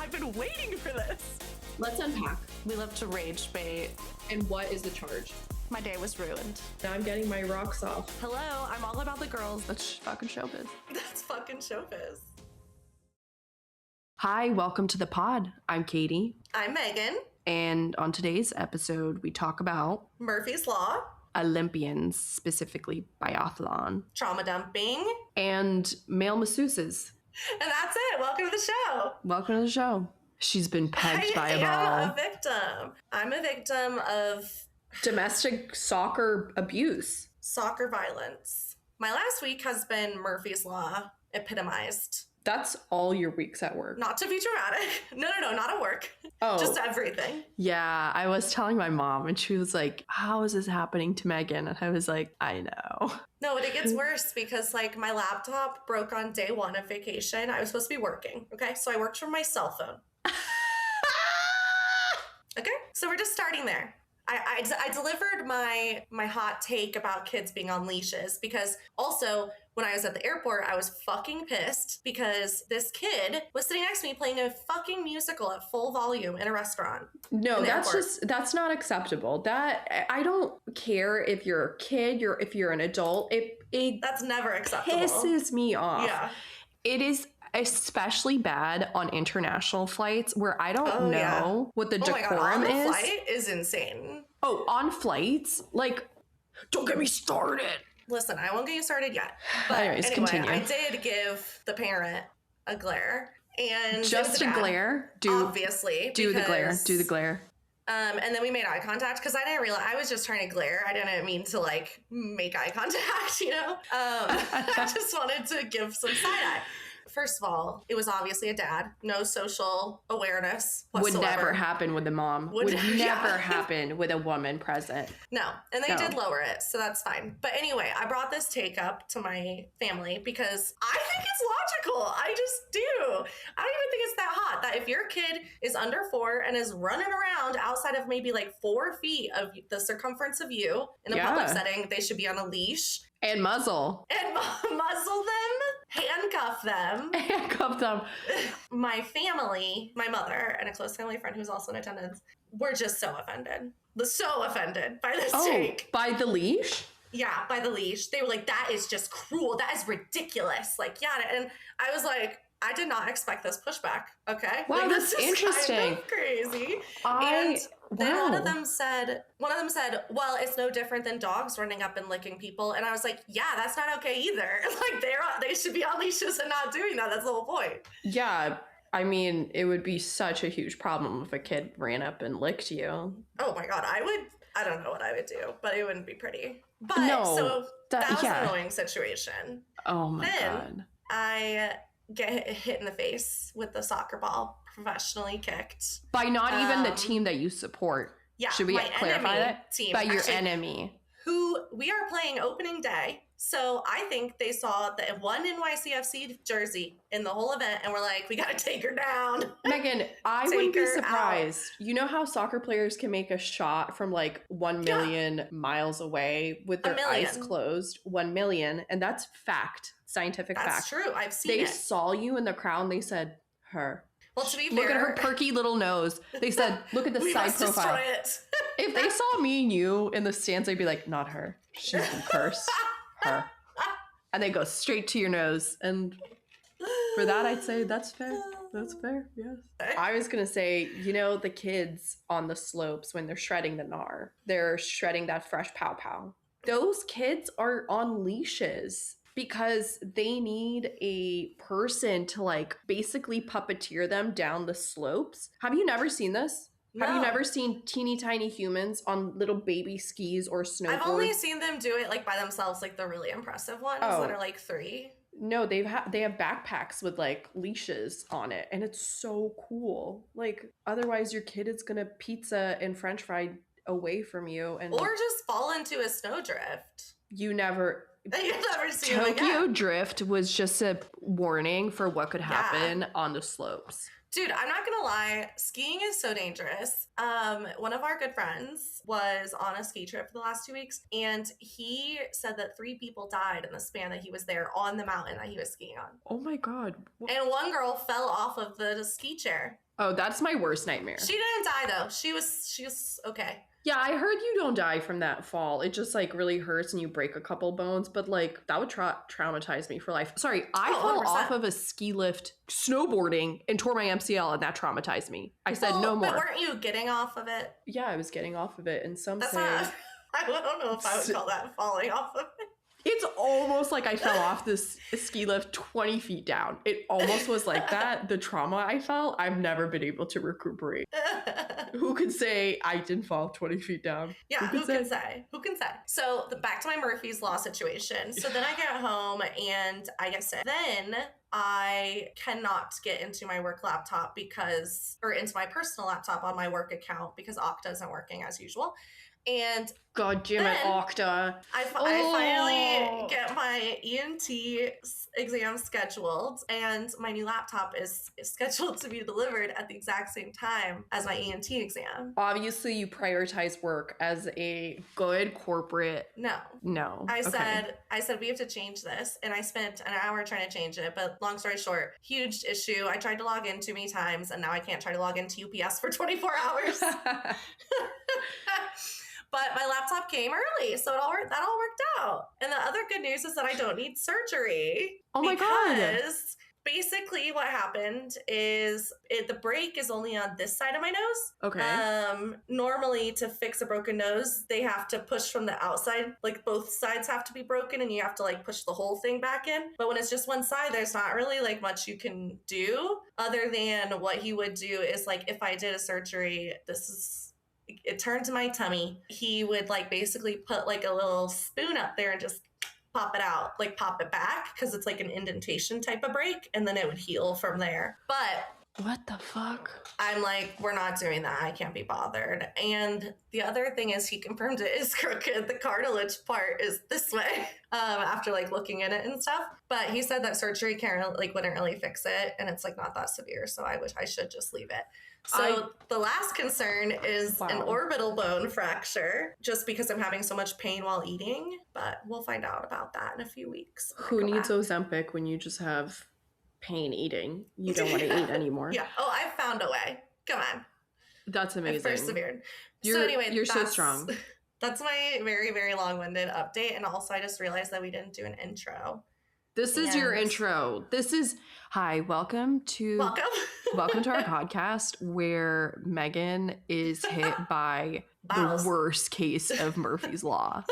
I've been waiting for this. Let's unpack. We love to rage bait. And what is the charge? My day was ruined. Now I'm getting my rocks off. Hello, I'm all about the girls. That's fucking showbiz. That's fucking showbiz. Hi, welcome to the pod. I'm Katie. I'm Megan. And on today's episode, we talk about Murphy's Law, Olympians, specifically biathlon, trauma dumping, and male masseuses. And that's it. Welcome to the show. Welcome to the show. She's been pegged by a ball. I'm a victim. I'm a victim of domestic soccer abuse. Soccer violence. My last week has been Murphy's Law epitomized. That's all your weeks at work. Not to be dramatic. No, not at work. Oh. Just everything. Yeah, I was telling my mom and she was like, how is this happening to Megan? And I was like, I know. No, but it gets worse because like my laptop broke on day one of vacation. I was supposed to be working. Okay, so I worked from my cell phone. Okay, so we're just starting there. I delivered my hot take about kids being on leashes because also when I was at the airport, I was fucking pissed because this kid was sitting next to me playing a fucking musical at full volume in a restaurant. No, that's not acceptable. That I don't care if you're a kid, if you're an adult. That's never acceptable. Pisses me off. Yeah. It is especially bad on international flights where I don't know what the decorum is. On flight is insane. Oh, on flights? Like, don't get me started. Listen, I won't get you started yet. But anyways, anyway, continue. I did give the parent a glare. And just a glare? Obviously. Do the glare. And then we made eye contact because I didn't realize I was just trying to glare. I didn't mean to like make eye contact, you know? I just wanted to give some side eye. First of all, it was obviously a dad. No social awareness whatsoever. Would never happen with a mom. Would never happen with a woman present. No. And they did lower it, so that's fine. But anyway, I brought this take up to my family because I think it's logical. I just do. I don't even think it's that hot. That if your kid is under 4 and is running around outside of maybe like 4 feet of the circumference of you in a public setting, they should be on a leash. And muzzle. And muzzle them, handcuff them. My family, my mother, and a close family friend who's also in attendance, were just so offended. So offended by this take. By the leash? Yeah, by the leash. They were like, that is just cruel. That is ridiculous. Like, yeah. And I was like, I did not expect this pushback. Okay. Wow, like, that's interesting. Kind of crazy. And then one of them said, well, it's no different than dogs running up and licking people. And I was like, yeah, that's not okay either. Like they should be on leashes and not doing that. That's the whole point. Yeah. I mean, it would be such a huge problem if a kid ran up and licked you. Oh my God. I don't know what I would do, but it wouldn't be pretty. But no, that was an annoying situation. Oh my God. Then I get hit in the face with the soccer ball, professionally kicked. By not even the team that you support. Yeah. Should we clarify that? Team. By your enemy. Who we are playing opening day. So I think they saw the one NYCFC jersey in the whole event and were like, we got to take her down. Megan, I wouldn't be surprised. You know how soccer players can make a shot from like 1 million miles away with their eyes closed? 1 million. And that's fact. Scientific fact. That's true. I've seen it. They saw you in the crowd and they said, her. Well, to be fair, look at her perky little nose. They said, look at the side profile. If they saw me and you in the stands, they'd be like, not her. She's been cursed. Her. And they go straight to your nose. And for that, I'd say that's fair. That's fair. Yes. I was going to say, you know, the kids on the slopes when they're shredding the gnar, they're shredding that fresh pow pow. Those kids are on leashes because they need a person to like basically puppeteer them down the slopes. Have you never seen this? No. Have you never seen teeny tiny humans on little baby skis or snowboards? I've only seen them do it like by themselves, like the really impressive ones that are like 3. No, they have backpacks with like leashes on it, and it's so cool. Like otherwise, your kid is gonna pizza and French fry away from you, and or just fall into a snowdrift. You've never seen Tokyo Drift was just a warning for what could happen on the slopes. Dude, I'm not gonna lie, skiing is so dangerous. One of our good friends was on a ski trip for the last 2 weeks, and he said that 3 people died in the span that he was there on the mountain that he was skiing on. Oh my God. And one girl fell off of the ski chair Oh, that's my worst nightmare. She didn't die though. She was okay. Yeah, I heard you don't die from that fall. It just like really hurts and you break a couple bones, but like that would traumatize me for life. Sorry, I fell 100%. off of a ski lift snowboarding and tore my MCL, and that traumatized me. I said no more. But weren't you getting off of it? Yeah, I was getting off of it, and some That's say not, I don't know if I would call that falling off of it. it's almost like I fell off this ski lift 20 feet down. It almost was like that. The trauma I felt, I've never been able to recuperate. Who could say I didn't fall 20 feet down? Yeah, who can say? Who can say? So back to my Murphy's Law situation. So then I get home and I get sick. Then I cannot get into my work laptop or into my personal laptop on my work account because Okta isn't working as usual. And God damn it, Okta. I finally get my ENT exam scheduled, and my new laptop is scheduled to be delivered at the exact same time as my ENT exam. Obviously, you prioritize work as a good corporate. No. I said we have to change this, and I spent an hour trying to change it, but long story short, huge issue. I tried to log in too many times, and now I can't try to log into UPS for 24 hours. But my laptop came early, so that all worked out. And the other good news is that I don't need surgery. Oh my God. Because basically what happened is the break is only on this side of my nose. Okay. Normally to fix a broken nose, they have to push from the outside. Like both sides have to be broken and you have to like push the whole thing back in. But when it's just one side, there's not really like much you can do other than what he would do is like if I did a surgery, it turned to my tummy. He would like basically put like a little spoon up there and just pop it out, like pop it back because it's like an indentation type of break, and then it would heal from there. But what the fuck? I'm like, we're not doing that. I can't be bothered. And the other thing is he confirmed it is crooked. The cartilage part is this way after like looking at it and stuff. But he said that surgery wouldn't really fix it, and it's like not that severe. So I should just leave it. So the last concern is an orbital bone fracture, just because I'm having so much pain while eating. But we'll find out about that in a few weeks. Who needs Ozempic when you just have pain eating? You don't want to eat anymore. Yeah. Oh, I found a way. Come on. That's amazing. I persevered. You're so strong. That's my very, very long-winded update. And also, I just realized that we didn't do an intro. This is your intro. Hi, welcome to our podcast where Megan is hit by the worst case of Murphy's Law.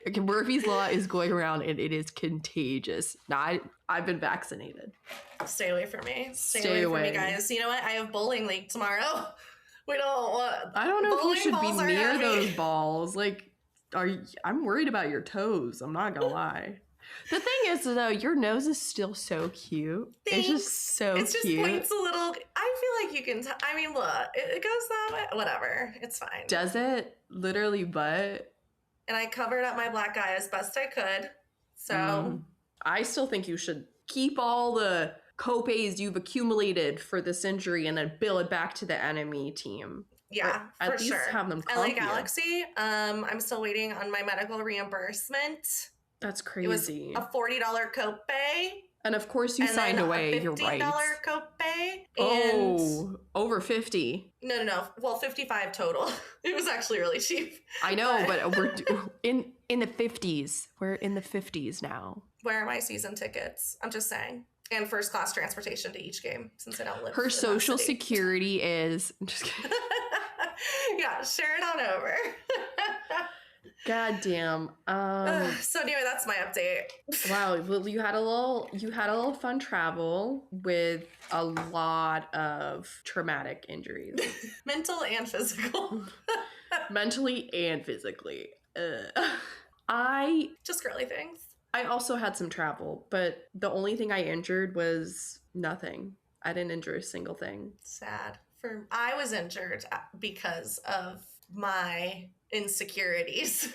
Okay, Murphy's Law is going around and it is contagious. Now, I've been vaccinated. Stay away from me. Stay away from me, guys. You know what? I have bowling league tomorrow. I don't know if you should be near those balls. Like, I'm worried about your toes. I'm not gonna lie. The thing is, though, your nose is still so cute. Thanks. It's just so cute. It just points a little. I feel like you can. I mean, look, it goes that way. Whatever. It's fine. Does it? Literally, but. And I covered up my black eye as best I could. So. I still think you should keep all the copays you've accumulated for this injury and then bill it back to the enemy team. Yeah, or for sure. Have them LA Galaxy. I'm still waiting on my medical reimbursement. That's crazy. It was a $40 copay. And of course you signed away your rights. $50 copay. And over 50. No. Well, 55 total. It was actually really cheap. I know, but we're in the 50s. We're in the 50s now. Where are my season tickets? I'm just saying. And first class transportation to each game since I don't live. Her social security is. I'm just kidding. Yeah, share it on over. God damn. So anyway, that's my update. Wow, well, you had a little fun travel with a lot of traumatic injuries. Mental and physical. Mentally and physically. Just girly things. I also had some travel, but the only thing I injured was nothing. I didn't injure a single thing. Sad. I was injured because of my insecurities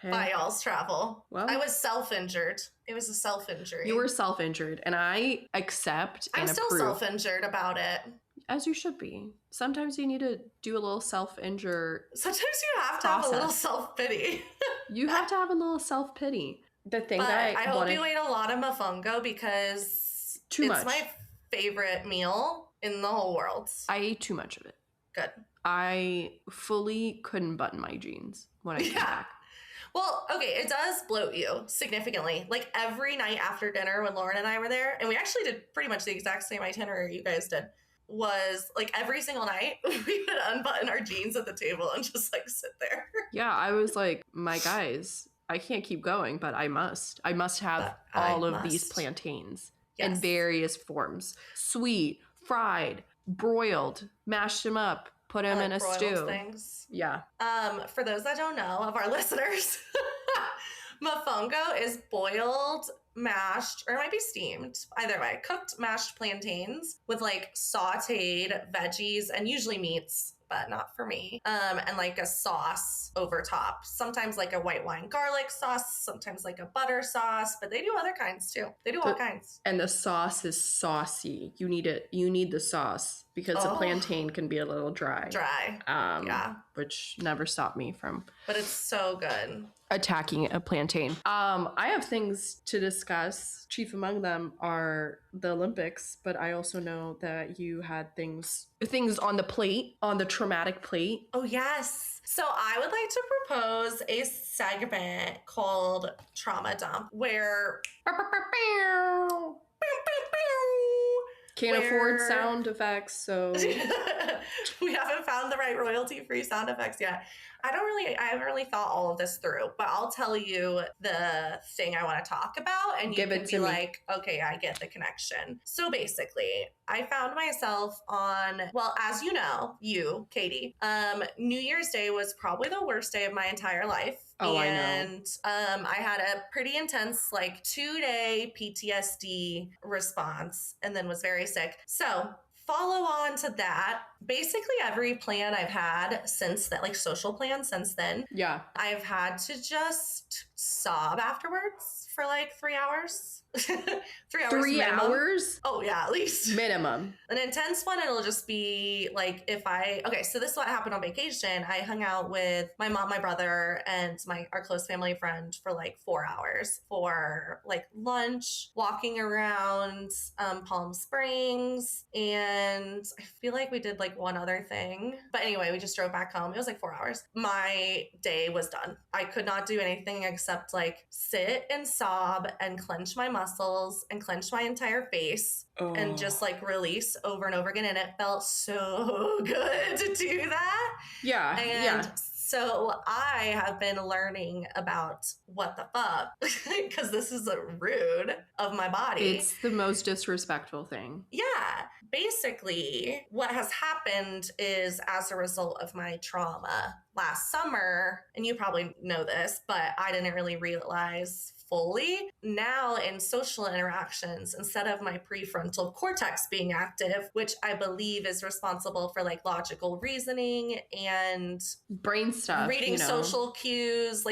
by y'all's travel. Well, I was self-injured. It was a self-injury. You were self-injured, and I accept and approve. I'm still self-injured about it. As you should be. Sometimes you need to do a little self-injure. Sometimes you have to have a little self-pity. You have to have a little self-pity. The thing that I hope you ate a lot of mofongo because too much. favorite meal in the whole world? I ate too much of it. Good. I fully couldn't button my jeans when I came back. Well, okay, it does bloat you significantly. Like every night after dinner when Lauren and I were there, and we actually did pretty much the exact same itinerary you guys did, was like every single night we would unbutton our jeans at the table and just like sit there. Yeah, I was like, my guys, I can't keep going, but I must. I must have all of these plantains in various forms. Sweet, fried, broiled, mashed them up, put them in a stew. Things. Yeah. For those that don't know, of our listeners, mofongo is boiled, mashed, or it might be steamed. Either way, cooked mashed plantains with like sauteed veggies and usually meats, but not for me. And like a sauce over top. Sometimes like a white wine garlic sauce, sometimes like a butter sauce, but they do other kinds too. They do all kinds. And the sauce is saucy. You need it. You need the sauce because the plantain can be a little dry. Yeah. Which never stopped me from. But it's so good. Attacking a plantain. I have things to discuss. Chief among them are the Olympics, but I also know that you had things on the plate, on the traumatic plate. Oh, yes. So I would like to propose a segment called Trauma Dump where can't afford sound effects, so we haven't found the right royalty-free sound effects yet. I haven't really thought all of this through, but I'll tell you the thing I want to talk about and you can be like, okay, I get the connection. So basically, I found myself on, well, as you know, Katie, New Year's Day was probably the worst day of my entire life. Oh, and I had a pretty intense, like 2-day PTSD response and then was very sick. So follow on to that. Basically every plan I've had since that, like social plan since then, I've had to just sob afterwards for like 3 hours. 3 hours. 3 hours? Oh yeah, at least. Minimum. An intense one, it'll just be like so this is what happened on vacation. I hung out with my mom, my brother, and our close family friend for like 4 hours for like lunch, walking around Palm Springs, and I feel like we did like one other thing. But anyway, we just drove back home. It was like 4 hours. My day was done. I could not do anything except like sit and sob and clench my muscles and clench my entire face and just like release over and over again. And it felt so good to do that. Yeah. And so I have been learning about what the fuck, because this is rude of my body. It's the most disrespectful thing. Yeah. Basically, what has happened is as a result of my trauma last summer, and you probably know this, but I didn't really realize fully. Now in social interactions, instead of my prefrontal cortex being active, which I believe is responsible for like logical reasoning and brain stuff, reading social cues,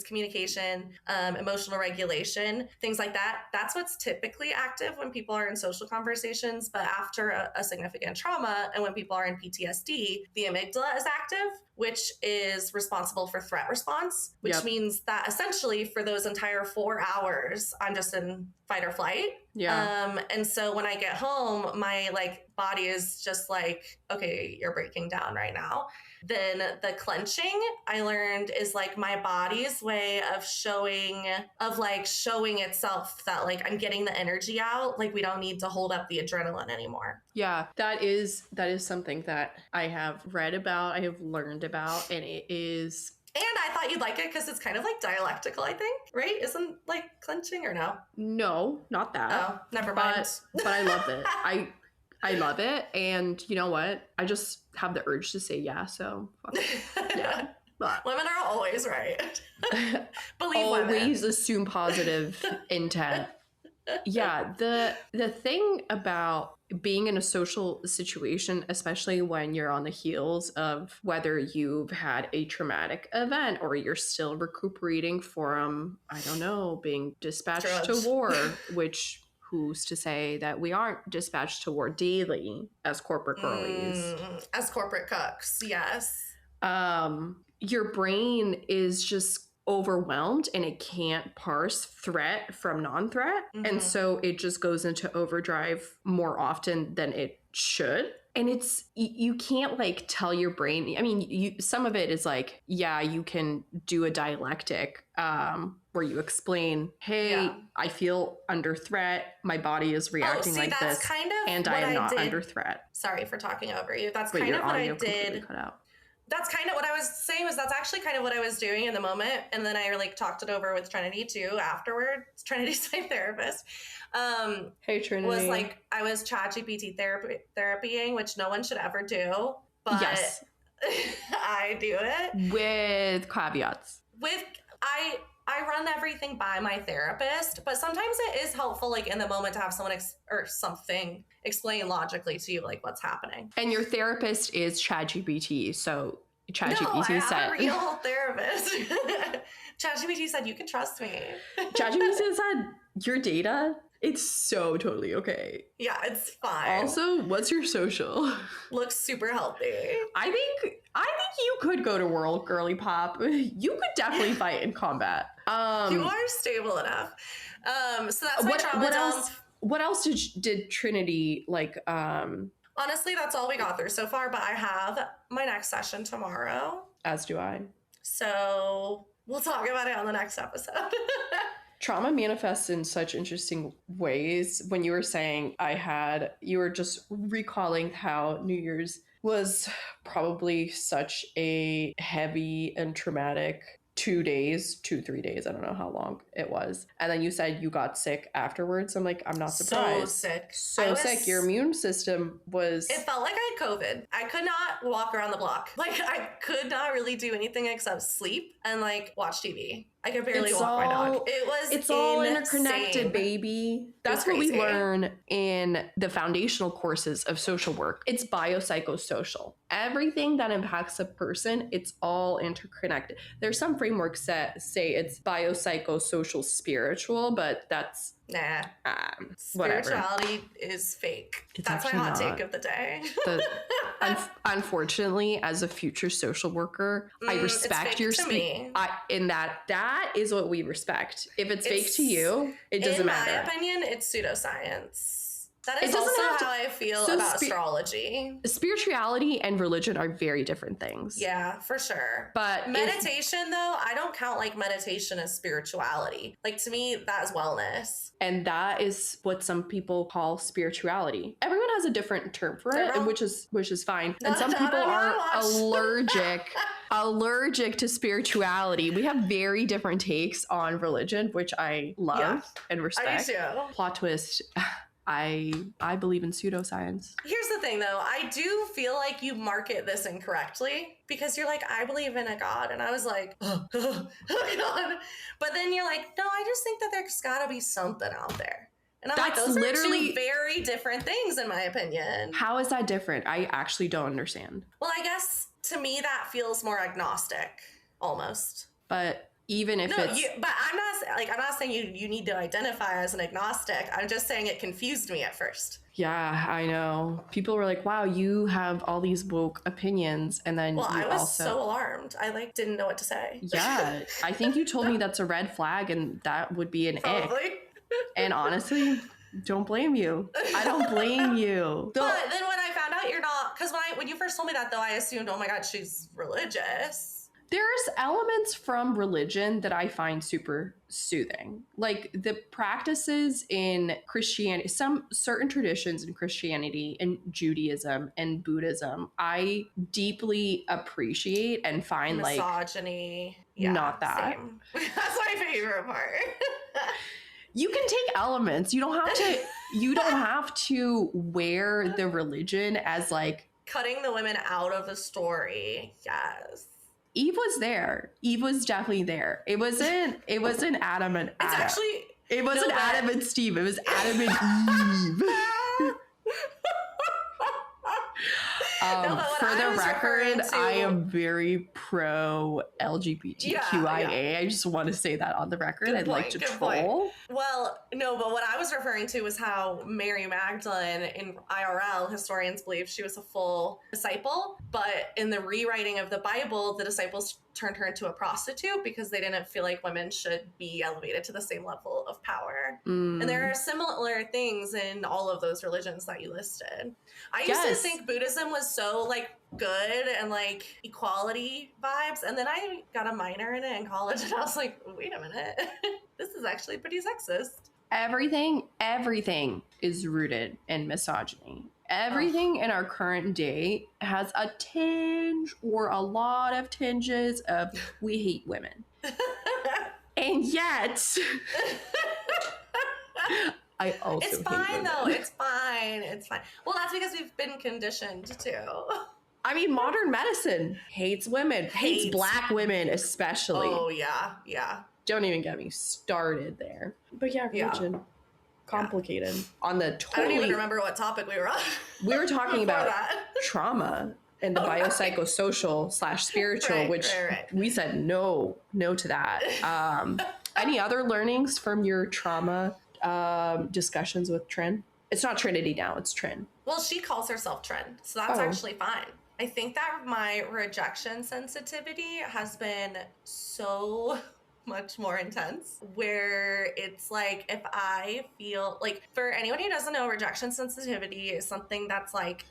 communication, emotional regulation, things like that. That's what's typically active when people are in social conversations. But after a significant trauma and when people are in PTSD, the amygdala is active, which is responsible for threat response, which means that essentially for those entire 4 hours, I'm just in fight or flight. Yeah. And so when I get home, my like body is just like, okay, you're breaking down right now. Then the clenching I learned is like my body's way of showing itself that like I'm getting the energy out. Like we don't need to hold up the adrenaline anymore. Yeah, that is something that I have read about, I have learned about, and it is. And I thought you'd like it because it's kind of like dialectical, I think, right? Isn't like clenching or no? No, not that. Oh, never mind. But I love it. I love it. And you know what? I just have the urge to say yeah. So yeah. But women are always right. Believe always women. Assume positive intent. Yeah. The thing about being in a social situation, especially when you're on the heels of whether you've had a traumatic event or you're still recuperating from, I don't know, being dispatched to war, which who's to say that we aren't dispatched to war daily as corporate girlies? As corporate cooks, yes. Your brain is just overwhelmed and it can't parse threat from non-threat. And so it just goes into overdrive more often than it should. And it's, you can't like tell your brain. I mean, some of it is like, yeah, you can do a dialectic where you explain, hey, I feel under threat. My body is reacting like this. Kind of and I am not under threat. Sorry for talking over you. That's kind of what I did. Cut out. That's kind of what I was saying, was that's actually kind of what I was doing in the moment. And then I like talked it over with Trinity too afterwards. Trinity's my therapist. Hey, Trinity. Was like, I was ChatGPT therapying, which no one should ever do. But yes. I do it. With caveats. I run everything by my therapist, but sometimes it is helpful, like in the moment, to have someone or something explain logically to you, like what's happening. And your therapist is ChatGPT, so ChatGPT I have a real therapist. ChatGPT said you can trust me. ChatGPT said your data, it's so totally okay. Yeah, it's fine. Also, what's your social? Looks super healthy. I think you could go to World Girly Pop. You could definitely fight in combat. You are stable enough. So that's my trauma dump. What else did Trinity like? Honestly, that's all we got through so far, but I have my next session tomorrow. As do I. So we'll talk about it on the next episode. Trauma manifests in such interesting ways. When you were saying you were just recalling how New Year's was probably such a heavy and traumatic 3 days. I don't know how long it was. And then you said you got sick afterwards. I'm like, I'm not surprised. So sick. Your immune system was... It felt like I had COVID. I could not walk around the block. Like, I could not really do anything except sleep and like watch TV. I could barely walk my dog. It's all interconnected, baby. That's what we learn in the foundational courses of social work. It's biopsychosocial. Everything that impacts a person, it's all interconnected. There's some frameworks that say it's biopsychosocial spiritual, but that's spirituality is fake. That's my hot take of the day. Unfortunately, as a future social worker, I respect your speech. In that is what we respect. If it's fake to you, it doesn't matter. In my opinion, it's pseudoscience. That is also how I feel about astrology. Spirituality and religion are very different things. Yeah, for sure. But meditation, though, I don't count like meditation as spirituality. Like, to me, that is wellness. And that is what some people call spirituality. Everyone has a different term for it, which is fine. And some people are allergic to spirituality. We have very different takes on religion, which I love and respect. I do too. Plot twist. I believe in pseudoscience. Here's the thing, though. I do feel like you market this incorrectly, because you're like, I believe in a God. And I was like, oh God. But then you're like, no, I just think that there's got to be something out there. And I'm like, those are two very different things, in my opinion. How is that different? I actually don't understand. Well, I guess to me that feels more agnostic, almost. But even if but I'm not saying you need to identify as an agnostic. I'm just saying it confused me at first. Yeah, I know. People were like, wow, you have all these woke opinions. And then I was so alarmed. I didn't know what to say. Yeah, I think you told me that's a red flag and that would be an ick. And honestly, don't blame you. I don't blame you. But then when I found out you're not, because when you first told me that, though, I assumed, oh my God, she's religious. There's elements from religion that I find super soothing. Like the practices in Christianity, some certain traditions in Christianity and Judaism and Buddhism, I deeply appreciate and find misogyny. Not that. Same. That's my favorite part. You can take elements. You don't have to wear the religion as like cutting the women out of the story. Yes. Eve was there. Eve was definitely there. It wasn't Adam and Adam. It wasn't Adam and Steve. It was Adam and Eve. No, but what For the record, I am very pro LGBTQIA. I just want to say that on the record. I'd like to troll. Well, no, but what I was referring to was how Mary Magdalene in IRL, historians believe she was a full disciple, but in the rewriting of the Bible, the disciples turned her into a prostitute because they didn't feel like women should be elevated to the same level of power. And there are similar things in all of those religions that you listed. I used to think Buddhism was so like good and like equality vibes, and then I got a minor in it in college and I was like, wait a minute, this is actually pretty sexist. Everything is rooted in misogyny. Everything in our current day has a tinge or a lot of tinges of we hate women. And yet I also it's fine though. It's fine. Well, that's because we've been conditioned to. I mean, modern medicine hates women, hates Black women especially. Oh yeah. Don't even get me started there. But yeah, religion. Yeah. Complicated. On the I don't even remember what topic we were on. We were talking about trauma and the biopsychosocial / spiritual, which we said no to that. Any other learnings from your trauma discussions with Trin? It's not Trinity now, it's Trin. Well, she calls herself Trin, so that's actually fine. I think that my rejection sensitivity has been so much more intense, where it's like if I feel like, for anyone who doesn't know, rejection sensitivity is something that's like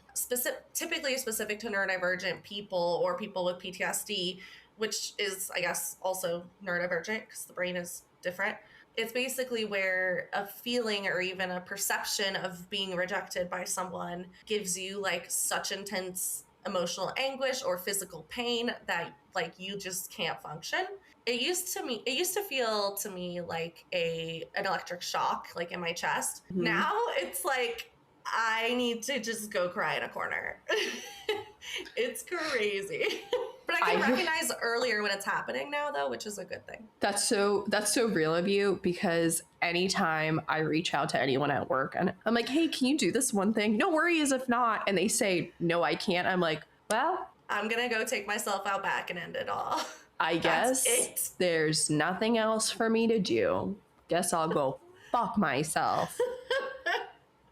typically specific to neurodivergent people or people with PTSD, which is, I guess, also neurodivergent because the brain is different. It's basically where a feeling or even a perception of being rejected by someone gives you like such intense emotional anguish or physical pain that like you just can't function. It used to feel to me like an electric shock, like in my chest. Mm-hmm. Now it's like I need to just go cry in a corner. It's crazy. But I can recognize earlier when it's happening now, though, which is a good thing. That's so real of you, because anytime I reach out to anyone at work and I'm like, hey, can you do this one thing? No worries if not. And they say, no, I can't. I'm like, well, I'm going to go take myself out back and end it all. I guess there's nothing else for me to do. Guess I'll go fuck myself.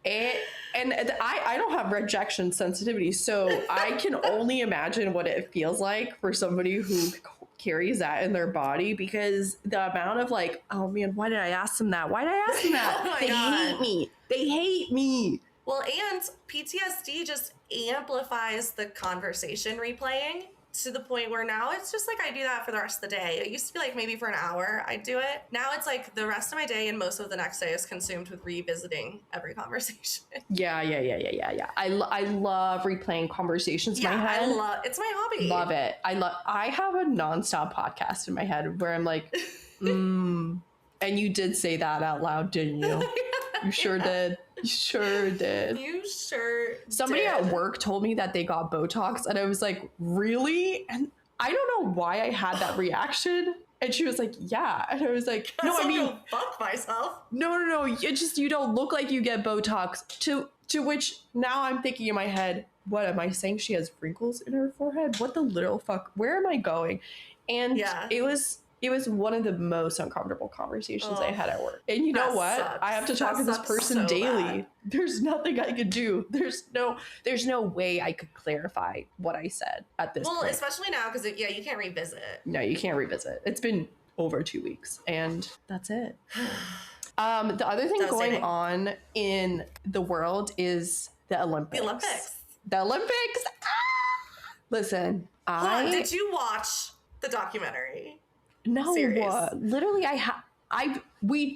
And I don't have rejection sensitivity, so I can only imagine what it feels like for somebody who carries that in their body, because the amount of like, oh man, why did I ask them that? Why did I ask them that? Oh they God. hate me. They hate me. Well, and PTSD just amplifies the conversation replaying to the point where now it's just like I do that for the rest of the day. It used to be like maybe for an hour I'd do it. Now it's like the rest of my day and most of the next day is consumed with revisiting every conversation. Yeah. I love replaying conversations in my head. It's my hobby. Love it. I have a nonstop podcast in my head where I'm like, and you did say that out loud, didn't you? You sure did. You sure did. Somebody at work told me that they got Botox, and I was like, really? And I don't know why I had that reaction. And she was like, yeah. And I was like, no, I mean, fuck myself. No. You don't look like you get Botox. To which now I'm thinking in my head, what am I saying? She has wrinkles in her forehead? What the little fuck? Where am I going? And it was one of the most uncomfortable conversations I had at work. And you know what? Sucks. I have to talk to this person so daily. Bad. There's nothing I could do. There's no way I could clarify what I said at this point. Well, especially now, because you can't revisit. No, you can't revisit. It's been over 2 weeks, and that's it. The other thing going on in the world is the Olympics. The Olympics. Ah! Listen, did you watch the documentary? No, literally,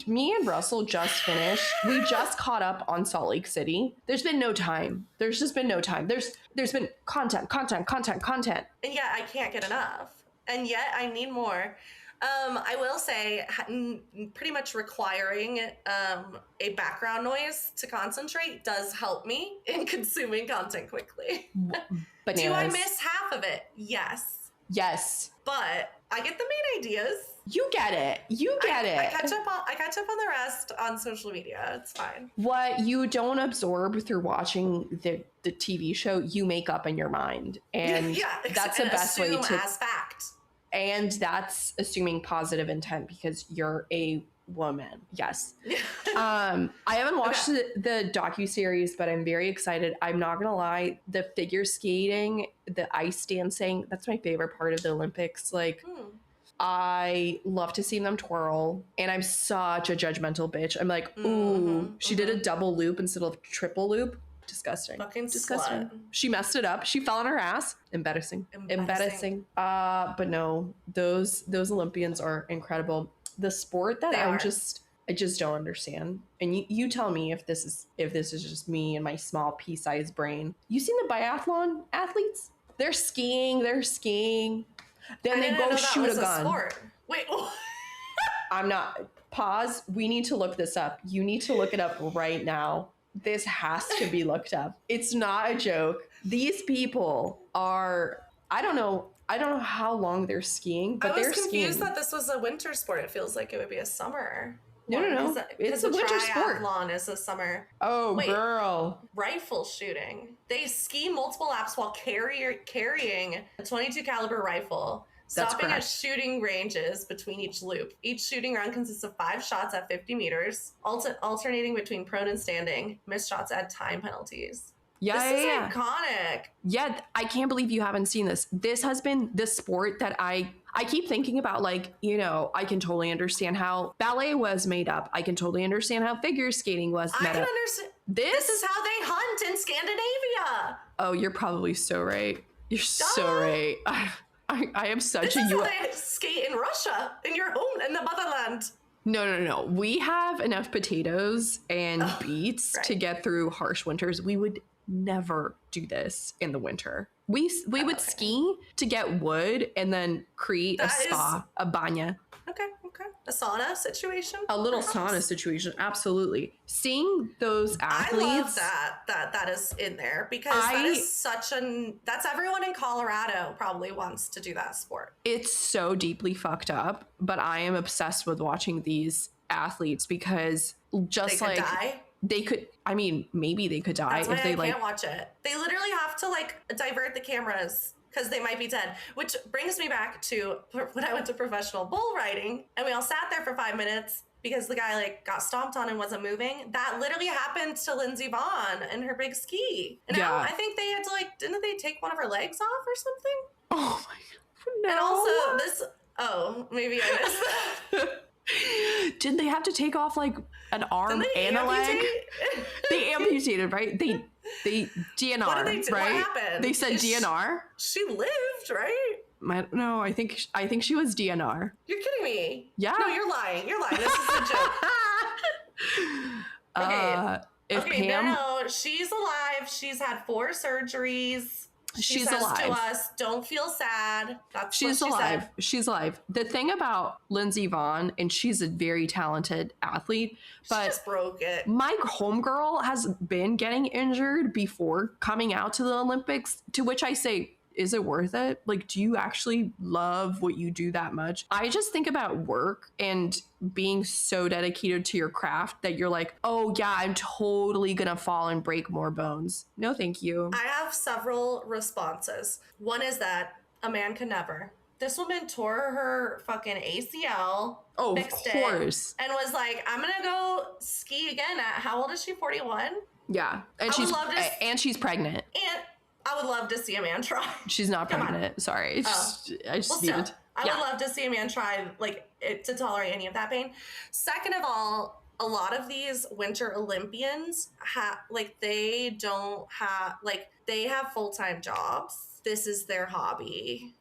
me and Russell just finished. We just caught up on Salt Lake City. There's been no time. There's just been no time. There's been content. And yet I can't get enough. And yet I need more. I will say, pretty much requiring a background noise to concentrate does help me in consuming content quickly. Bananas. Do I miss half of it? Yes. Yes. But I get the main ideas. You get it. I catch up on the rest on social media. It's fine. What you don't absorb through watching the TV show, you make up in your mind. And that's the best way to as fact. And that's assuming positive intent because you're a woman. Yes. I haven't watched the docuseries, but I'm very excited. I'm not gonna lie, the figure skating, the ice dancing, that's my favorite part of the Olympics. Like I love to see them twirl, and I'm such a judgmental bitch. I'm like, ooh, she did a double loop instead of triple loop. Disgusting. Fucking disgusting. Slut. She messed it up. She fell on her ass. Embarrassing. But no, those Olympians are incredible. The sport that I just don't understand. And you tell me if this is just me and my small pea-sized brain. You seen the biathlon athletes? They're skiing. Then they go shoot a gun. Sport. Wait. I'm not. Pause. We need to look this up. You need to look it up right now. This has to be looked up. It's not a joke. These people are, I don't know how long they're skiing, but they're skiing. I was confused that this was a winter sport. It feels like it would be a summer. No. It's a winter sport. Triathlon is a summer. Oh, wait, girl. Rifle shooting. They ski multiple laps while carrying a 22 caliber rifle. Stopping at shooting ranges between each loop. Each shooting round consists of 5 shots at 50 meters, alternating between prone and standing. Missed shots add time penalties. This is iconic. Yeah, I can't believe you haven't seen this. This has been the sport that I keep thinking about, like, you know, I can totally understand how ballet was made up. I can totally understand how figure skating was made up. I can understand. This is how they hunt in Scandinavia. Oh, you're probably so right. You're so right. I am such this is how they skate in Russia, in your home, in the motherland. No. We have enough potatoes and beets to get through harsh winters. We would never do this in the winter. We would ski to get wood and then create a spa, a banya. Okay. A sauna situation? A little sauna situation, absolutely. Seeing those athletes. I love that is in there because that is that's everyone in Colorado probably wants to do that sport. It's so deeply fucked up, but I am obsessed with watching these athletes because just they could die. They could, I mean, maybe they could die. That's why I can't watch it. They literally have to divert the cameras because they might be dead. Which brings me back to when I went to professional bull riding and we all sat there for 5 minutes because the guy got stomped on and wasn't moving. That literally happened to Lindsey Vonn and her big ski. And I think they had to didn't they take one of her legs off or something? Oh my God. No. And also maybe I missed that. Did they have to take off an arm and a leg? They amputated, right? They DNR, what did they do? right? What happened? They said DNR. She lived, right? No, I think she was DNR. You're kidding me. Yeah. No, you're lying. This is a joke. Okay. No, she's alive. She's had 4 surgeries. She says alive to us, don't feel sad. She's alive. She's alive. The thing about Lindsey Vonn, and she's a very talented athlete, but she just broke it. My homegirl has been getting injured before coming out to the Olympics, to which I say, is it worth it? Do you actually love what you do that much? I just think about work and being so dedicated to your craft that you're like, oh yeah, I'm totally gonna fall and break more bones. No, thank you. I have several responses. One is that a man can never. This woman tore her fucking ACL. Oh, of course. And was like, I'm gonna go ski again at, how old is she? 41? Yeah. And she's pregnant. And I would love to see a man try. She's not pregnant. Sorry. I would love to see a man try to tolerate any of that pain. Second of all, a lot of these Winter Olympians they have full-time jobs. This is their hobby.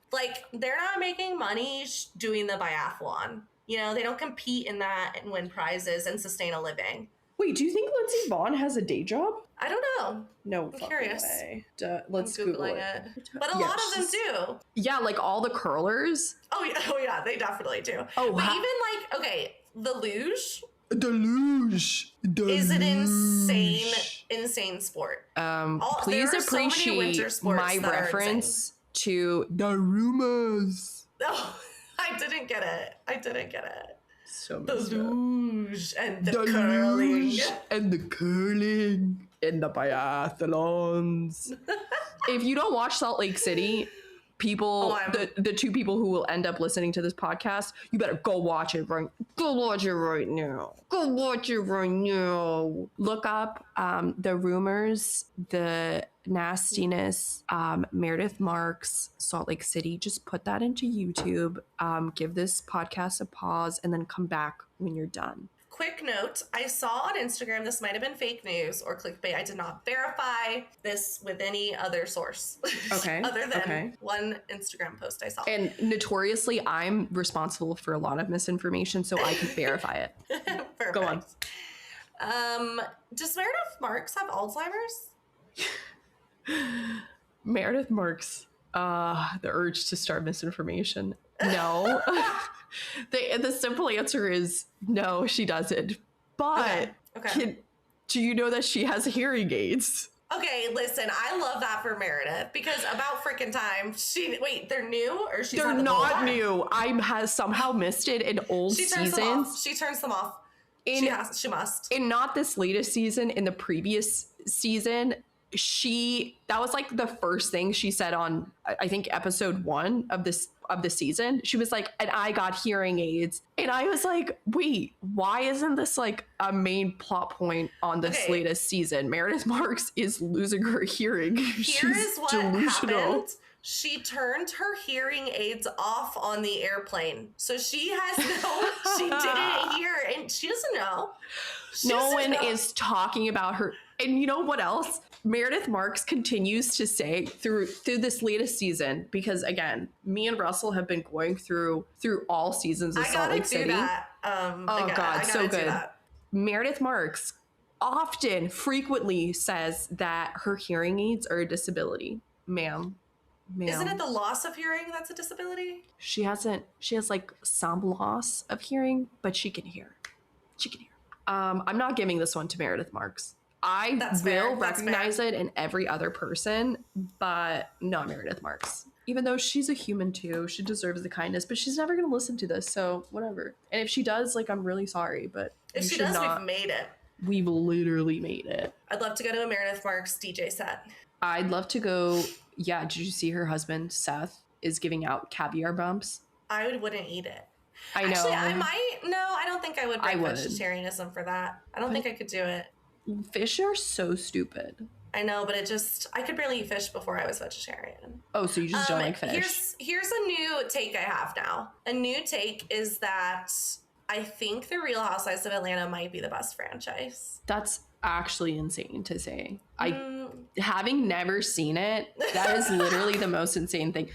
They're not making money doing the biathlon. They don't compete in that and win prizes and sustain a living. Wait, do you think Lindsey Vonn has a day job? I don't know. No, I'm curious. Way. Let's Google it. But a lot of them do. Yeah, all the curlers. Oh yeah, they definitely do. Oh, but even the luge. The luge is an insane sport. Please appreciate my reference to the rumors. No, I didn't get it. So the messed up. luge and the curling. Luge and the curling and the biathlons. If you don't watch Salt Lake City, people, the two people who will end up listening to this podcast, you better go watch it right now. Look up the rumors, the nastiness, Meredith Marks, Salt Lake City. Just put that into YouTube. Give this podcast a pause and then come back when you're done. Quick note, I saw on Instagram, this might have been fake news or clickbait. I did not verify this with any other source. Okay. Other than one Instagram post I saw. And notoriously, I'm responsible for a lot of misinformation, so I can verify it. Perfect. Go on. Does Meredith Marks have Alzheimer's? Meredith Marks, the urge to start misinformation. No. The simple answer is no, she doesn't. But do you know that she has hearing aids? Okay, listen, I love that for Meredith because about freaking time. They're new or she's They're not new. I has somehow missed it in old seasons. She turns them off. She must. In not this latest season, in the previous season, that was like the first thing she said on, I think, episode 1 of the season. She was like, and I got hearing aids. And I was like, wait, why isn't this like a main plot point on this latest season? Meredith Marks is losing her hearing. Here's what happened. She turned her hearing aids off on the airplane. So she didn't hear, and she doesn't know. No one is talking about her. And you know what else? Meredith Marks continues to say through this latest season, because again, me and Russell have been going through all seasons of Salt Lake City. So good. Meredith Marks frequently says that her hearing aids are a disability. Ma'am. Isn't it the loss of hearing that's a disability? She has like some loss of hearing, but she can hear. I'm not giving this one to Meredith Marks. I will recognize it in every other person, but not Meredith Marks. Even though she's a human too, she deserves the kindness, but she's never going to listen to this, so whatever. And if she does, like, I'm really sorry, but if she does, we've made it. We've literally made it. I'd love to go to a Meredith Marks DJ set. I'd love to go. Yeah, did you see her husband, Seth, is giving out caviar bumps? I wouldn't eat it. I know. Actually, I might. No, I don't think I would break vegetarianism for that. I don't think I could do it. Fish are so stupid. I know, but I could barely eat fish before I was vegetarian. Oh, so you just don't like fish? Here's a new take I have now. A new take is that I think the Real Housewives of Atlanta might be the best franchise. That's actually insane to say. Having never seen it, that is literally the most insane thing.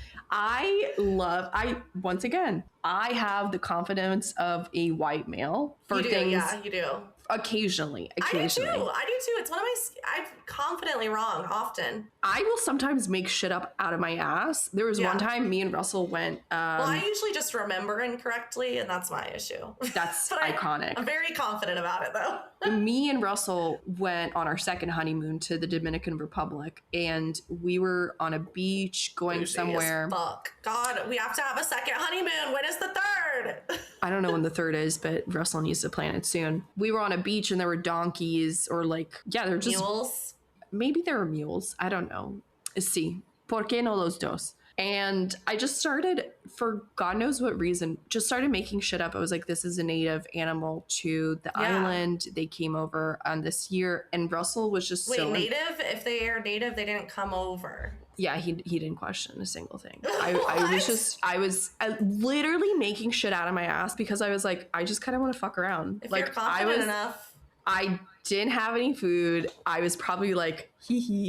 Once again, I have the confidence of a white male for things. Yeah, you do. Occasionally. I do too. It's one of I'm confidently wrong often. I will sometimes make shit up out of my ass. There was one time me and Russell went. Well, I usually just remember incorrectly, and that's my issue. That's iconic. I'm very confident about it, though. Me and Russell went on our second honeymoon to the Dominican Republic, and we were on a beach going somewhere. Fuck. God, we have to have a second honeymoon. When is the third? I don't know when the third is, but Russell needs to plan it soon. We were on a beach and there were donkeys or they're just mules. Maybe there were mules. I don't know. Sí. ¿Por qué no los dos? And I just started, for God knows what reason, just started making shit up. I was like, this is a native animal to the island. They came over this year, and Russell was just native? If they are native, they didn't come over. Yeah, he didn't question a single thing. I was literally making shit out of my ass because I was like, I just kind of want to fuck around. If you're confident enough. I didn't have any food. I was probably like,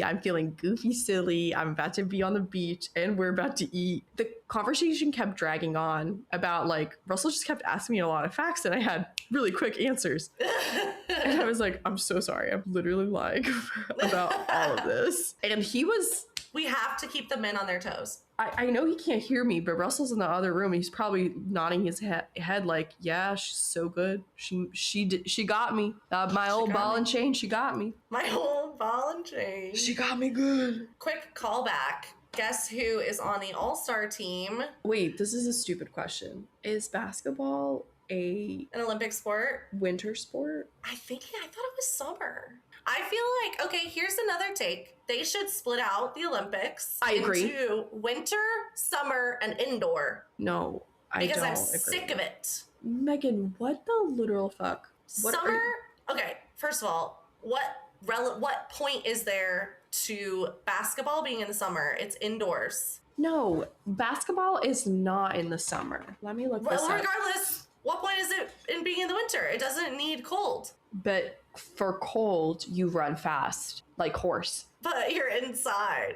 I'm feeling goofy silly. I'm about to be on the beach and we're about to eat. The conversation kept dragging on about Russell just kept asking me a lot of facts and I had really quick answers. And I was like, I'm so sorry. I'm literally lying about all of this. And we have to keep the men on their toes. I know he can't hear me, but Russell's in the other room. He's probably nodding his head like, yeah, she's so good. She got me. My old ball and chain, she got me. My old ball and chain. She got me good. Quick callback Guess who is on the All-Star team? Wait, this is a stupid question. Is basketball an Olympic sport? Winter sport? I thought it was summer. I feel like, okay, here's another take. They should split out the Olympics into winter, summer, and indoor. No, I don't. Because I'm sick of it. Megan, what the literal fuck? Summer? Okay, first of all, what point is there to basketball being in the summer? It's indoors. No, basketball is not in the summer. Let me look this up. Regardless, what point is it in being in the winter? It doesn't need cold. But for cold, you run fast, like horse. But you're inside.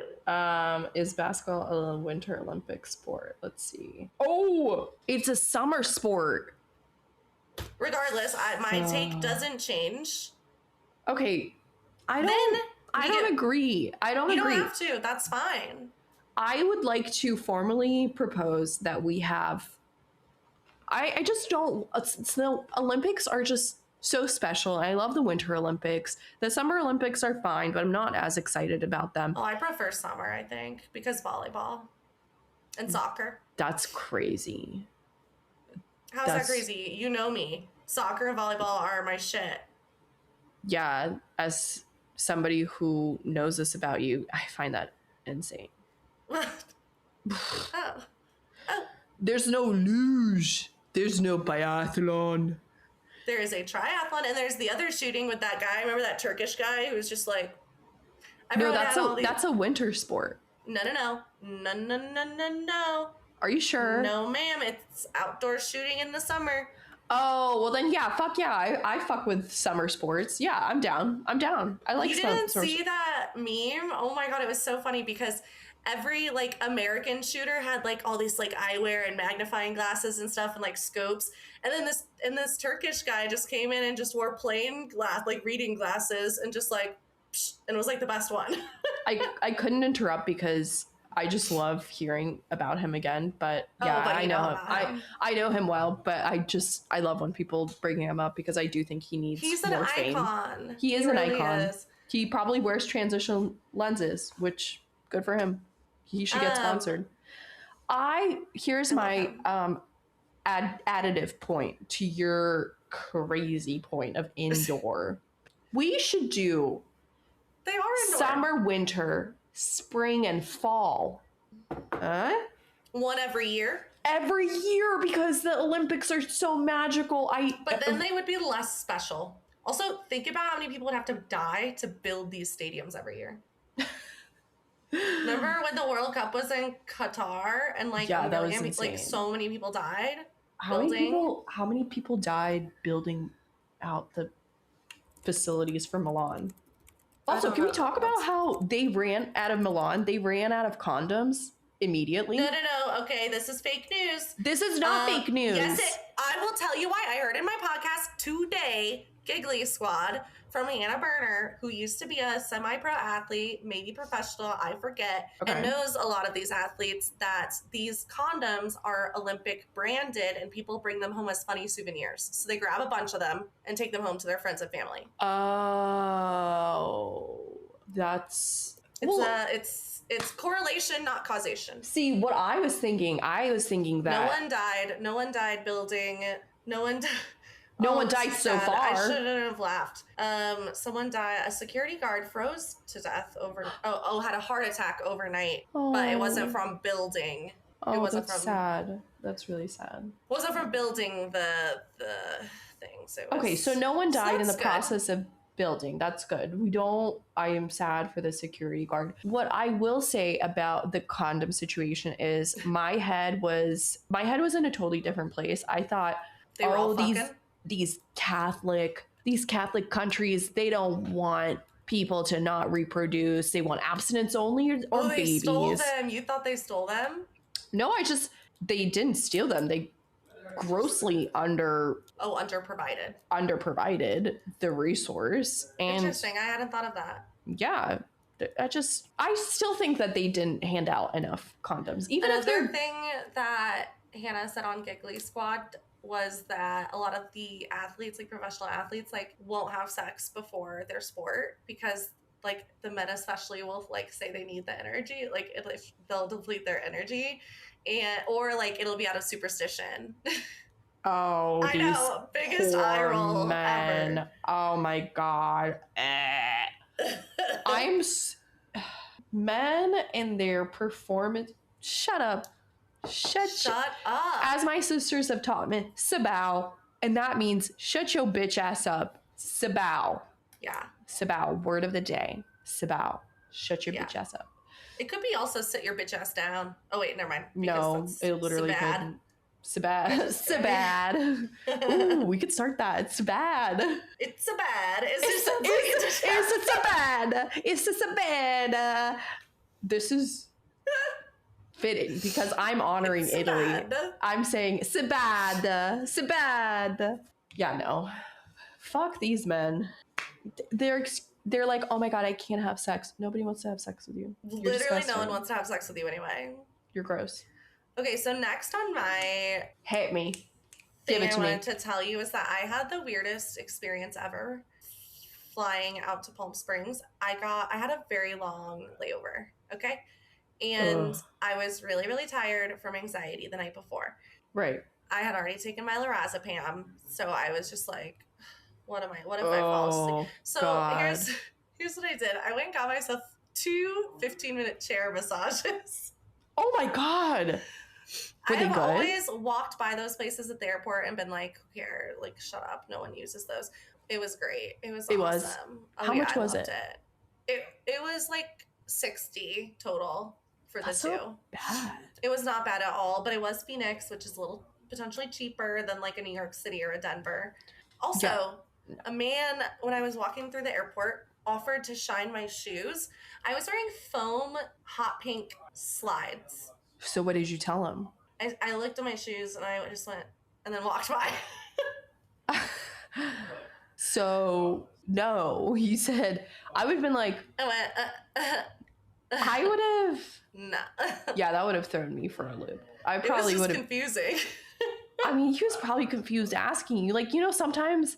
Is basketball a winter Olympic sport? Let's see. Oh, it's a summer sport. Regardless, my take doesn't change. Okay, I don't agree. I don't agree. You don't have to. That's fine. I would like to formally propose that we have. I just don't. The Olympics are just so special. I love the Winter Olympics. The Summer Olympics are fine, but I'm not as excited about them. Oh, I prefer summer, I think, because volleyball and soccer. That's crazy. How's that crazy? You know me. Soccer and volleyball are my shit. Yeah, as somebody who knows this about you, I find that insane. Oh. There's no luge. There's no biathlon. There is a triathlon, and there's the other shooting with that guy. Remember that Turkish guy who was just like... No, that's a winter sport. No. Are you sure? No, ma'am. It's outdoor shooting in the summer. Oh, well then, yeah, fuck yeah. I fuck with summer sports. Yeah, I'm down. I like You didn't see that meme? Oh my God, it was so funny because every like American shooter had like all these like eyewear and magnifying glasses and stuff and like scopes. And then this Turkish guy just came in and just wore plain reading glasses and just like, psh, and it was like the best one. I couldn't interrupt because I just love hearing about him again. But yeah, I know him. I know him well, but I love when people bring him up because I do think he needs more fame. He's an icon. He is an icon. He probably wears transition lenses, which good for him. He should get sponsored. Here's my additive point to your crazy point of indoor. We should do They are indoor. Summer, winter, spring, and fall. One every year. Every year because the Olympics are so magical. But then they would be less special. Also, think about how many people would have to die to build these stadiums every year. Remember when the World Cup was in Qatar and that was insane. So many people died? How many people died building out the facilities for Milan? Also, can we talk about how they ran out of Milan? They ran out of condoms immediately. No. Okay, this is fake news. This is not fake news. Yes, I will tell you why. I heard in my podcast today, Giggly Squad, from Hannah Berner, who used to be a semi-pro athlete, maybe professional, I forget, and knows a lot of these athletes, that these condoms are Olympic branded and people bring them home as funny souvenirs. So they grab a bunch of them and take them home to their friends and family. Oh, that's... It's correlation, not causation. See, what I was thinking that... No one died building... No one died so far. I shouldn't have laughed. Someone died. A security guard froze to death had a heart attack overnight, but it wasn't from building. Oh, that's sad. That's really sad. It wasn't from building the things. So no one died in the process of building. That's good. I am sad for the security guard. What I will say about the condom situation is my head was in a totally different place. I thought, they were all these Catholic countries, they don't want people to not reproduce. They want abstinence only or babies. They stole them. You thought they stole them? No, they didn't steal them. They grossly underprovided the resource. And interesting. I hadn't thought of that. Yeah. I still think that they didn't hand out enough condoms. Another thing that Hannah said on Giggly Squad was that a lot of the athletes, like professional athletes, like won't have sex before their sport because like the men especially will like say they need the energy, like they'll deplete their energy, and or like it'll be out of superstition. Oh, I these know, biggest eye poor roll men. ever. Oh my God. I'm men and their performance. Shut up. Shut up. As my sisters have taught me, sabao. And that means shut your bitch ass up. Sabao. Yeah. Sabao. Word of the day. Sabao. Shut your Yeah. bitch ass up. It could be also sit your bitch ass down. Oh wait, never mind. No, it literally bad. Sabad. Sabad. Ooh, we could start that. It's bad. It's a bad. It's a bad. It's just a bad. This is fitting because I'm honoring Italy. Bad. I'm saying Sabad. Sabad. Yeah, no. Fuck these men. They're like, oh my God, I can't have sex. Nobody wants to have sex with you. You're literally disgusting. no one wants to have sex with you anyway. You're gross. Okay, so next on my hit me. Give it to me. I wanted to tell you is that I had the weirdest experience ever flying out to Palm Springs. I had a very long layover, okay? And I was really, really tired from anxiety the night before. Right. I had already taken my lorazepam, so I was just like, what if I fall asleep? So God. here's what I did. I went and got myself 2 15-minute chair massages. Oh my God. I have always walked by those places at the airport and been like, here, like, shut up. No one uses those. It was great. It was awesome. How much was it? It was like $60 total for the two. Not bad. It was not bad at all, but it was Phoenix, which is a little potentially cheaper than like a New York City or a Denver. Also, a man, when I was walking through the airport, offered to shine my shoes. I was wearing foam hot pink slides. So what did you tell him? I looked at my shoes and I just went and then walked by. So no, he said, I would have been like, I would have. No. Yeah, that would have thrown me for a loop. I probably would have. It was just confusing. I mean, he was probably confused asking you. Like, you know, sometimes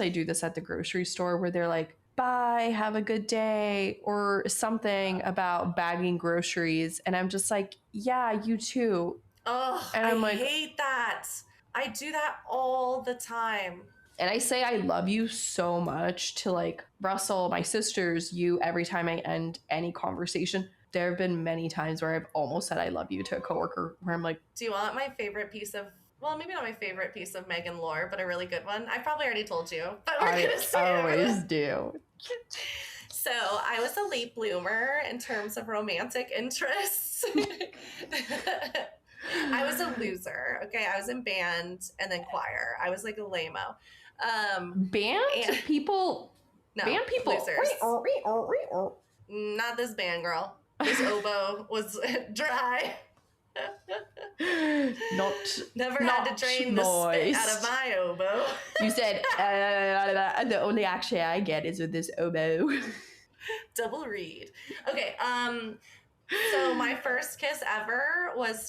I do this at the grocery store where they're like, bye, have a good day, or something about bagging groceries. And I'm just like, yeah, you too. Oh, and I'm hate that. I do that all the time. And I say I love you so much to like Russell, my sisters, you, every time I end any conversation. There have been many times where I've almost said I love you to a coworker where I'm like, do you want my favorite piece of, well, maybe not my favorite piece of Megan lore, but a really good one? I probably already told you, but we're going to say I always do. So I was a late bloomer in terms of romantic interests. I was a loser. Okay. I was in band and then choir. I was like a lame-o. Band people? No, band people. Losers. Not this band girl. This oboe was dry. Never had to drain the spit out of my oboe. You said the only action I get is with this oboe. Double read. Okay. So my first kiss ever was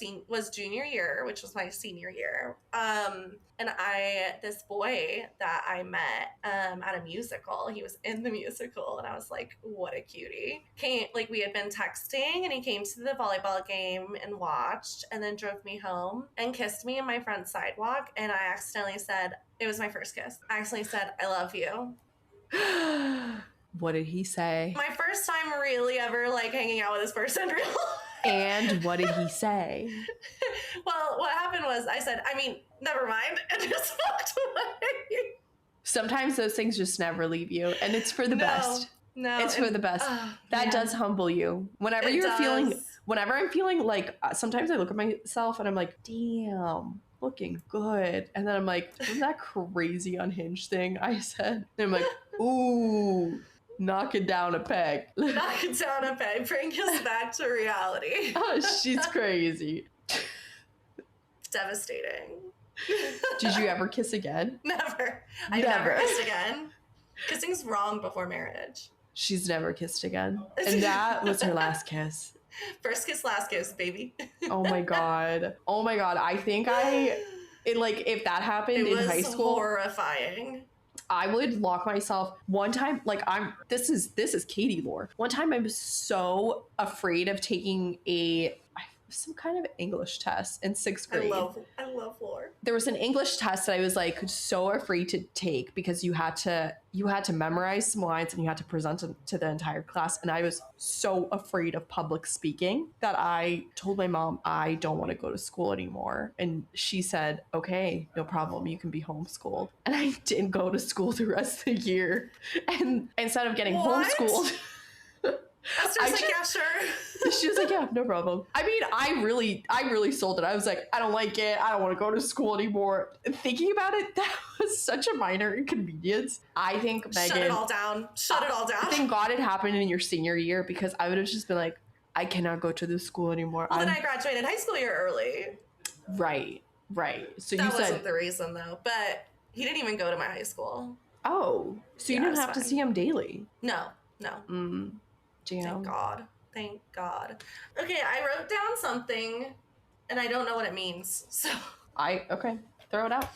junior year, which was my senior year. And this boy that I met at a musical, he was in the musical, and I was like, what a cutie. We had been texting, and he came to the volleyball game and watched, and then drove me home and kissed me in my front sidewalk. And I accidentally said, it was my first kiss. I accidentally said, I love you. What did he say? My first time really ever like hanging out with this person. And what did he say? Well, what happened was I said, I mean, never mind, and just walked away. Sometimes those things just never leave you, and it's for the best. No, it's for the best. That does humble you. Whenever I'm feeling like, sometimes I look at myself and I'm like, damn, looking good. And then I'm like, wasn't that crazy unhinged thing I said? And I'm like, ooh, knock it down a peg. Knock it down a peg. Bring us back to reality. Oh, she's crazy. Devastating. Did you ever kiss again? Never. I never kissed again. Kissing's wrong before marriage. She's never kissed again. And that was her last kiss. First kiss, last kiss, baby. Oh my God. I think if that happened in high school. Horrifying. I would lock myself one time. Like this is Katie lore. One time I was so afraid of taking some kind of English test in 6th grade. I love lore. There was an English test that I was like so afraid to take because you had to memorize some lines and you had to present them to the entire class. And I was so afraid of public speaking that I told my mom I don't want to go to school anymore. And she said, okay, no problem. You can be homeschooled. And I didn't go to school the rest of the year. And instead of getting homeschooled, Esther's like, yeah, sure. She was like, yeah, no problem. I mean, I really sold it. I was like, I don't like it. I don't want to go to school anymore. Thinking about it, that was such a minor inconvenience. I think, Megan, shut it all down. Thank God it happened in your senior year, because I would have just been like, I cannot go to this school anymore. Well, then I graduated high school year early. Right. So that wasn't the reason though, but he didn't even go to my high school. Oh, so you didn't have to see him daily? No. Damn. Thank God. Okay, I wrote down something and I don't know what it means. So okay. Throw it out.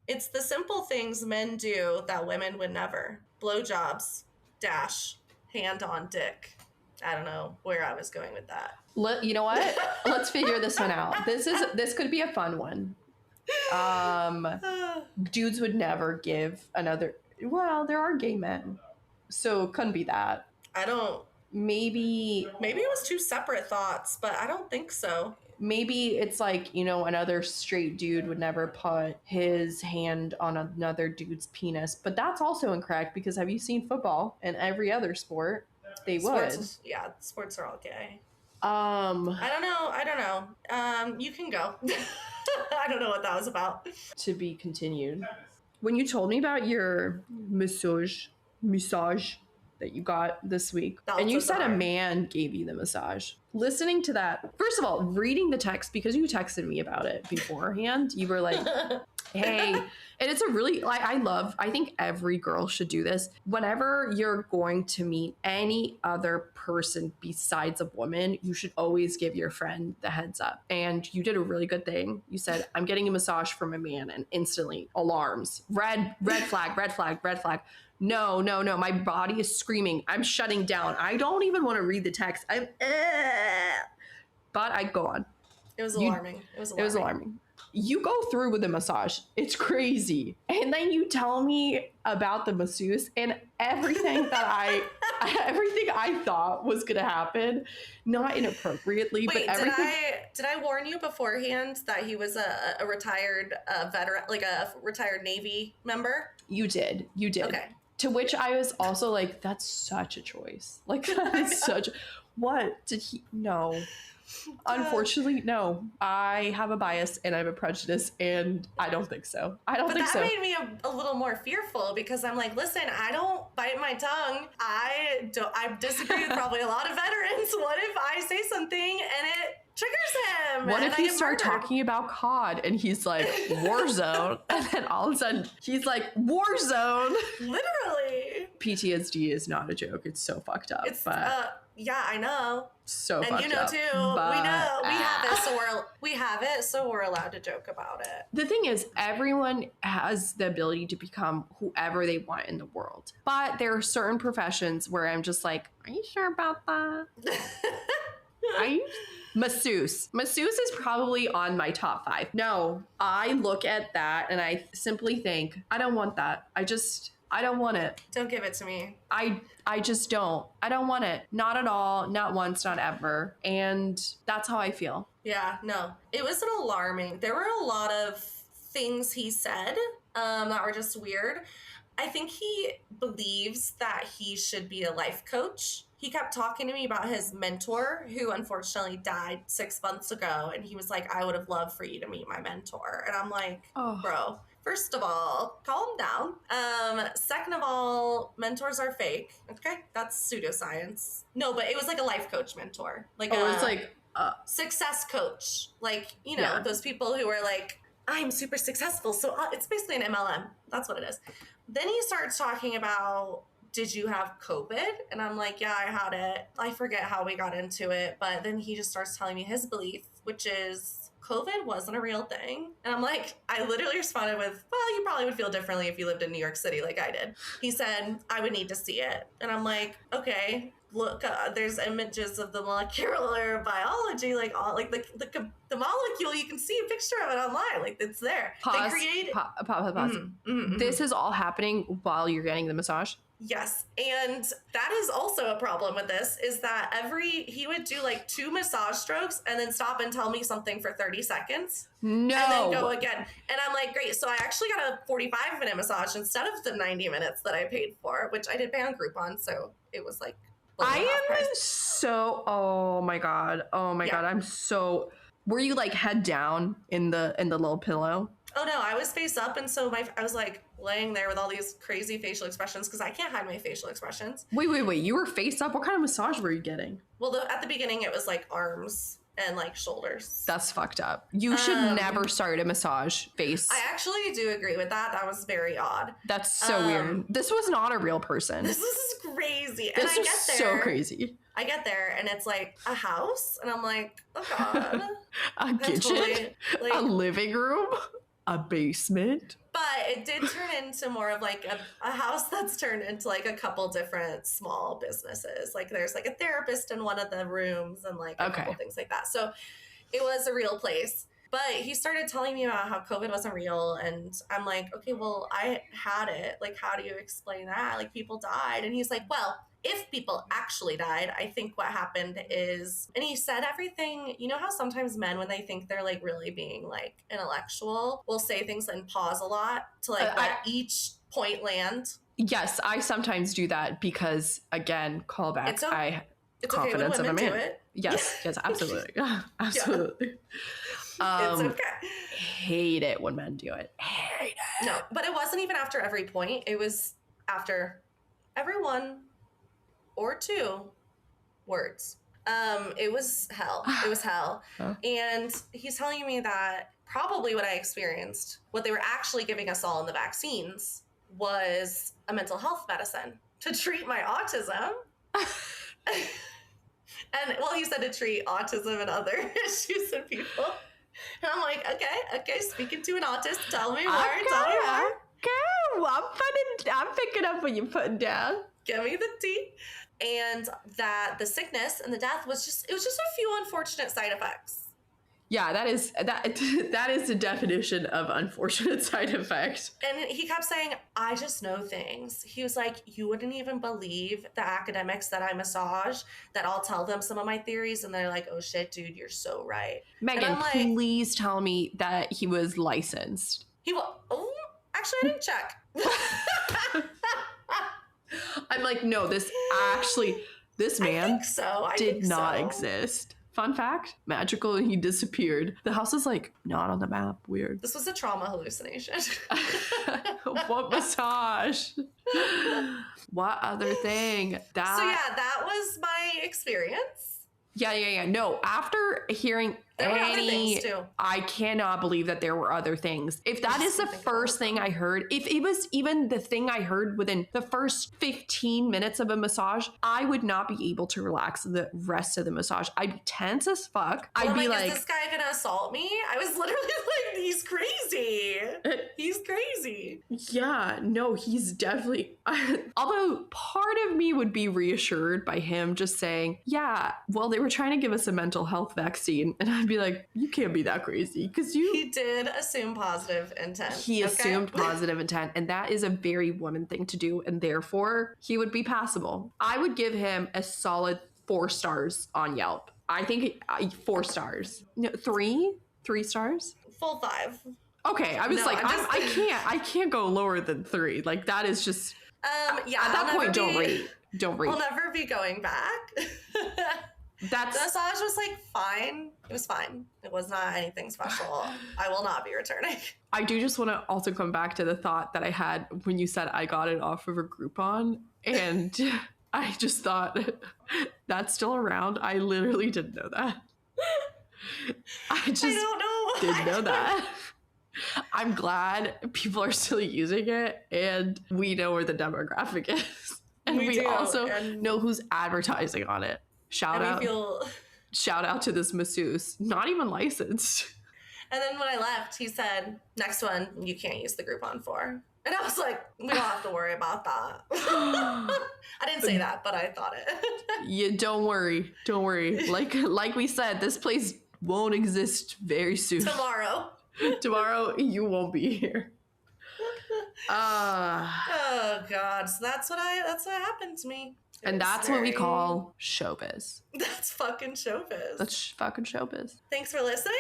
It's the simple things men do that women would never. Blowjobs, hand on dick. I don't know where I was going with that. You know what? Let's figure this one out. This could be a fun one. Dudes would never give another. Well, there are gay men, so it couldn't be that. I don't. Maybe it was two separate thoughts, but I don't think so. Maybe it's like, another straight dude would never put his hand on another dude's penis, but that's also incorrect, because have you seen football and every other sport? They would. Sports are all gay. I don't know. You can go. I don't know what that was about. To be continued. When you told me about your massage that you got this week, and you said a man gave you the massage. Listening to that, first of all, reading the text, because you texted me about it beforehand, you were like, hey, and it's a really, I think every girl should do this. Whenever you're going to meet any other person besides a woman, you should always give your friend the heads up. And you did a really good thing. You said, I'm getting a massage from a man, and instantly alarms, red flag. No. My body is screaming. I'm shutting down. I don't even want to read the text. But I go on. It was alarming. You go through with the massage. It's crazy. And then you tell me about the masseuse, and everything everything I thought was going to happen, not inappropriately, but everything. Did I warn you beforehand that he was a retired veteran, like a retired Navy member? You did. Okay. To which I was also like, that's such a choice. Like, that is what did he? No. Unfortunately, no. I have a bias and I have a prejudice, and I don't think so. But that made me a little more fearful, because I'm like, listen, I don't bite my tongue. I disagree with probably a lot of veterans. What if I say something and it triggers him? What if you start talking about COD and he's like, war zone, and then all of a sudden he's like, war zone? Literally. PTSD is not a joke. It's so fucked up. Yeah, I know. So fucked up. And you know too. But, we know. We have it, so we're allowed to joke about it. The thing is, everyone has the ability to become whoever they want in the world. But there are certain professions where I'm just like, are you sure about that? Masseuse is probably on my top 5. No, I look at that and I simply think, I don't want that. I don't want it. Don't give it to me. I just don't. I don't want it. Not at all. Not once. Not ever. And that's how I feel. Yeah, no. It was an alarming. There were a lot of things he said that were just weird. I think he believes that he should be a life coach. He kept talking to me about his mentor, who unfortunately died 6 months ago. And he was like, I would have loved for you to meet my mentor. And I'm like, bro. First of all, calm down. Second of all, mentors are fake. Okay, that's pseudoscience. No, but it was like a life coach mentor, it's like success coach. Like, those people who are like, I'm super successful. So it's basically an MLM. That's what it is. Then he starts talking about did you have COVID? And I'm like, yeah, I had it. I forget how we got into it, but then he just starts telling me his belief, which is COVID wasn't a real thing. And I'm like, I literally responded with, well, you probably would feel differently if you lived in New York City like I did. He said, I would need to see it. And I'm like, okay, look, there's images of the molecular biology, like all like the molecule. You can see a picture of it online, like it's there. Pause. They create Pause. This is all happening while you're getting the massage. Yes. And that is also a problem with this, is that he would do like 2 massage strokes and then stop and tell me something for 30 seconds. No. And then go again. And I'm like, great. So I actually got a 45-minute massage instead of the 90 minutes that I paid for, which I did pay on Groupon. So it was like, oh my God. I'm so, were you like head down in the little pillow? Oh no, I was face up, and so I was like laying there with all these crazy facial expressions because I can't hide my facial expressions. Wait, you were face up? What kind of massage were you getting? Well, at the beginning it was like arms and like shoulders. That's fucked up. You should never start a massage face. I actually do agree with that. That was very odd. That's so weird. This was not a real person. This is crazy. This is so crazy. I get there and it's like a house, and I'm like, oh God. A kitchen? A living room? A basement? But it did turn into more of like a house that's turned into like a couple different small businesses. Like there's like a therapist in one of the rooms and like a couple things like that. So it was a real place. But he started telling me about how COVID wasn't real. And I'm like, okay, well, I had it. Like, how do you explain that? Like, people died. And he's like, well, if people actually died, I think what happened is, and he said everything, you know how sometimes men, when they think they're like really being like intellectual, will say things and pause a lot to like let each point land? Yes, I sometimes do that because, again, callback, it's confidence okay when women of a man. Do it. Yes, absolutely. Absolutely. It's okay. Hate it when men do it. Hate it. No, but it wasn't even after every point. It was after every 1 or 2 words. It was hell. It was hell. Huh? And he's telling me that probably what I experienced, what they were actually giving us all in the vaccines, was a mental health medicine to treat my autism. And well, he said to treat autism and other issues in people. And I'm like, okay, speaking to an autist, tell me more. Okay, well, I'm picking up what you're putting down. Give me the tea. And that the sickness and the death was just a few unfortunate side effects. Yeah, that is the definition of unfortunate side effect. And he kept saying, I just know things. He was like, you wouldn't even believe the academics that I massage, that I'll tell them some of my theories and they're like, oh shit, dude, you're so right. Megan, please tell me that he was licensed. Actually, I didn't check. I'm like, no, this man did not exist. Fun fact, magical, and he disappeared. The house is like not on the map. Weird. This was a trauma hallucination. What massage? What other thing? That was my experience. Yeah. No, after hearing there were other things too. I cannot believe that there were other things. If that is the first thing I heard, if it was even the thing I heard within the first 15 minutes of a massage, I would not be able to relax the rest of the massage. I'd be tense as fuck. I'd be like, is this guy gonna assault me? I was literally like, he's crazy. He's crazy. Yeah, no, he's definitely, although part of me would be reassured by him just saying, yeah, well, they were trying to give us a mental health vaccine. And I'd be like, you can't be that crazy because He did assume positive intent. He assumed positive intent, and that is a very woman thing to do, and therefore he would be passable. I would give him a solid 4 stars on Yelp. I think 4 stars. No, 3 stars. Full 5. Okay, I was I can't go lower than 3. Like that is just. At that point, don't rate. I'll never be going back. The massage was like fine. It was fine. It was not anything special. I will not be returning. I do just want to also come back to the thought that I had when you said I got it off of a Groupon, and I just thought that's still around. I literally didn't know that. I don't know. Didn't know that. I'm glad people are still using it, and we know where the demographic is. And we do. also know who's advertising on it. Shout out to this masseuse. Not even licensed. And then when I left, he said, next one, you can't use the Groupon for. And I was like, we don't have to worry about that. I didn't say that, but I thought it. Yeah, don't worry. Don't worry. Like we said, this place won't exist very soon. Tomorrow, you won't be here. Oh God. So that's what happened to me. And that's what we call showbiz. That's fucking showbiz. That's fucking showbiz. Thanks for listening.